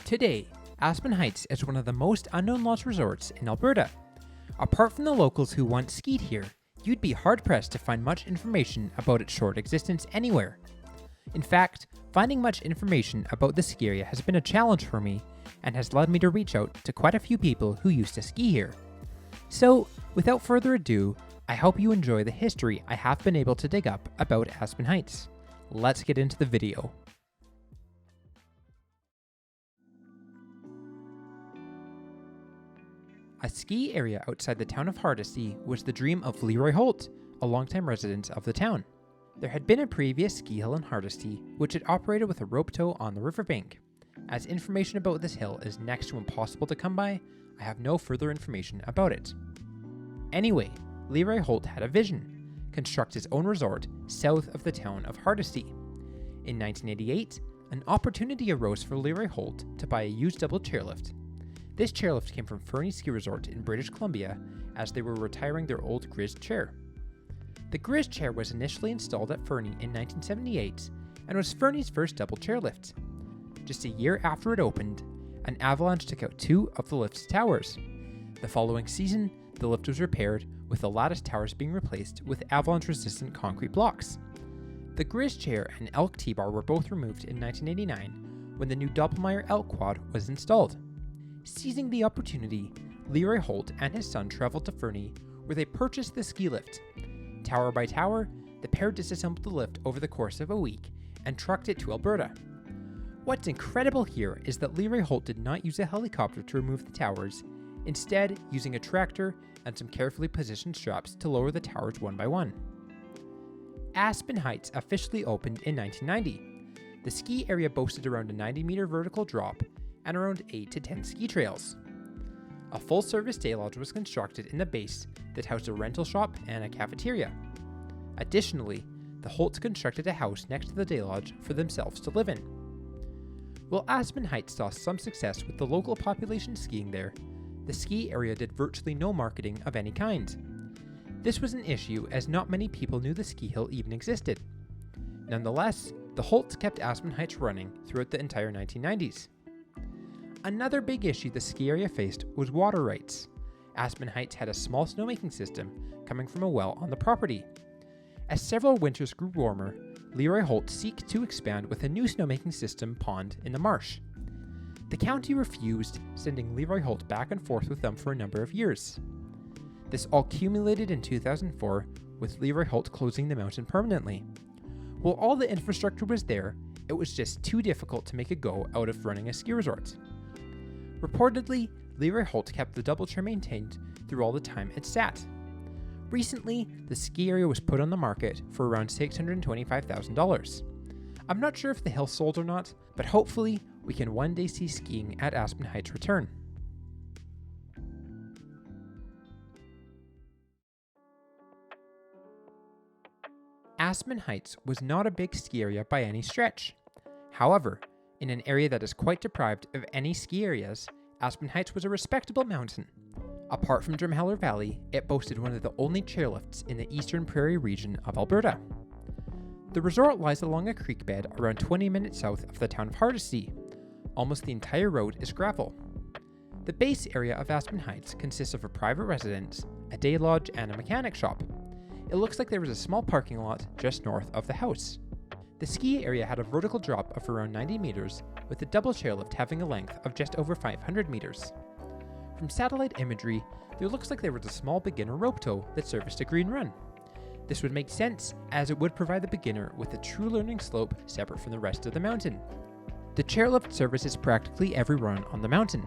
Today, Aspen Heights is one of the most unknown lodge resorts in Alberta. Apart from the locals who once skied here, you'd be hard-pressed to find much information about its short existence anywhere. In fact, finding much information about the ski area has been a challenge for me and has led me to reach out to quite a few people who used to ski here. So, without further ado, I hope you enjoy the history I have been able to dig up about Aspen Heights. Let's get into the video. A ski area outside the town of Hardisty was the dream of Leroy Holt, a longtime resident of the town. There had been a previous ski hill in Hardisty, which had operated with a rope tow on the riverbank. As information about this hill is next to impossible to come by, I have no further information about it. Anyway, Leroy Holt had a vision: construct his own resort south of the town of Hardisty. In 1988, an opportunity arose for Leroy Holt to buy a used double chairlift. This chairlift came from Fernie Ski Resort in British Columbia as they were retiring their old Grizz chair. The Grizz chair was initially installed at Fernie in 1978 and was Fernie's first double chairlift. Just a year after it opened, an avalanche took out two of the lift's towers. The following season, the lift was repaired, with the lattice towers being replaced with avalanche-resistant concrete blocks. The Grizz chair and elk T-bar were both removed in 1989 when the new Doppelmayr elk quad was installed. Seizing the opportunity, Leroy Holt and his son traveled to Fernie, where they purchased the ski lift. Tower by tower, the pair disassembled the lift over the course of a week and trucked it to Alberta. What's incredible here is that Leroy Holt did not use a helicopter to remove the towers, instead using a tractor and some carefully positioned straps to lower the towers one by one. Aspen Heights officially opened in 1990. The ski area boasted around a 90-meter vertical drop and around 8 to 10 ski trails. A full-service day lodge was constructed in the base that housed a rental shop and a cafeteria. Additionally, the Holts constructed a house next to the day lodge for themselves to live in. While Aspen Heights saw some success with the local population skiing there, the ski area did virtually no marketing of any kind. This was an issue as not many people knew the ski hill even existed. Nonetheless, the Holts kept Aspen Heights running throughout the entire 1990s. Another big issue the ski area faced was water rights. Aspen Heights had a small snowmaking system coming from a well on the property. As several winters grew warmer, Leroy Holt sought to expand with a new snowmaking system pond in the marsh. The county refused, sending Leroy Holt back and forth with them for a number of years. This all culminated in 2004, with Leroy Holt closing the mountain permanently. While all the infrastructure was there, it was just too difficult to make a go out of running a ski resort. Reportedly, Leroy Holt kept the double chair maintained through all the time it sat. Recently, the ski area was put on the market for around $625,000. I'm not sure if the hill sold or not, but hopefully we can one day see skiing at Aspen Heights return. Aspen Heights was not a big ski area by any stretch. However, in an area that is quite deprived of any ski areas, Aspen Heights was a respectable mountain. Apart from Drumheller Valley, it boasted one of the only chairlifts in the eastern prairie region of Alberta. The resort lies along a creek bed around 20 minutes south of the town of Hardisty. Almost the entire road is gravel. The base area of Aspen Heights consists of a private residence, a day lodge, and a mechanic shop. It looks like there was a small parking lot just north of the house. The ski area had a vertical drop of around 90 meters, with the double chairlift having a length of just over 500 meters. From satellite imagery, there looks like there was a small beginner rope tow that serviced a green run. This would make sense, as it would provide the beginner with a true learning slope separate from the rest of the mountain. The chairlift services practically every run on the mountain.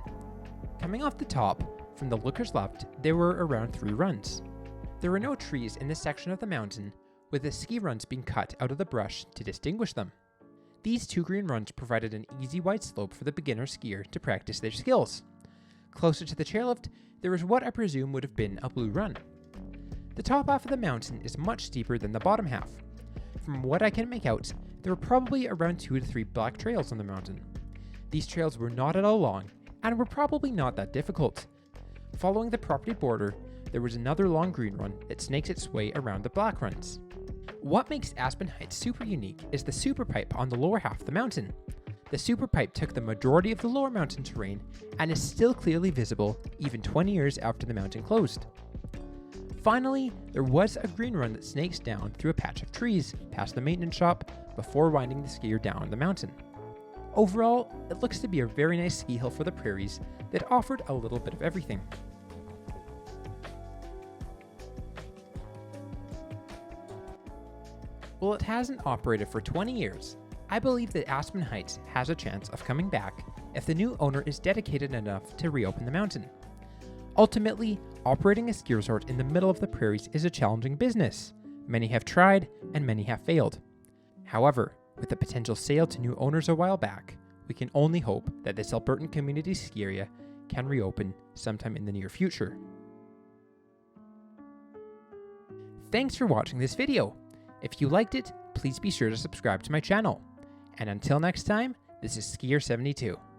Coming off the top, from the looker's left, there were around 3 runs. There were no trees in this section of the mountain, with the ski runs being cut out of the brush to distinguish them. These 2 green runs provided an easy wide slope for the beginner skier to practice their skills. Closer to the chairlift, there was what I presume would have been a blue run. The top half of the mountain is much steeper than the bottom half. From what I can make out, there were probably around 2 to 3 black trails on the mountain. These trails were not at all long, and were probably not that difficult. Following the property border, there was another long green run that snakes its way around the black runs. What makes Aspen Heights super unique is the super pipe on the lower half of the mountain. The super pipe took the majority of the lower mountain terrain and is still clearly visible even 20 years after the mountain closed. Finally, there was a green run that snakes down through a patch of trees past the maintenance shop before winding the skier down the mountain. Overall, it looks to be a very nice ski hill for the prairies that offered a little bit of everything. While it hasn't operated for 20 years, I believe that Aspen Heights has a chance of coming back if the new owner is dedicated enough to reopen the mountain. Ultimately, operating a ski resort in the middle of the prairies is a challenging business. Many have tried and many have failed. However, with the potential sale to new owners a while back, we can only hope that this Albertan community ski area can reopen sometime in the near future. Thanks for watching this video. If you liked it, please be sure to subscribe to my channel. And until next time, this is Skier72.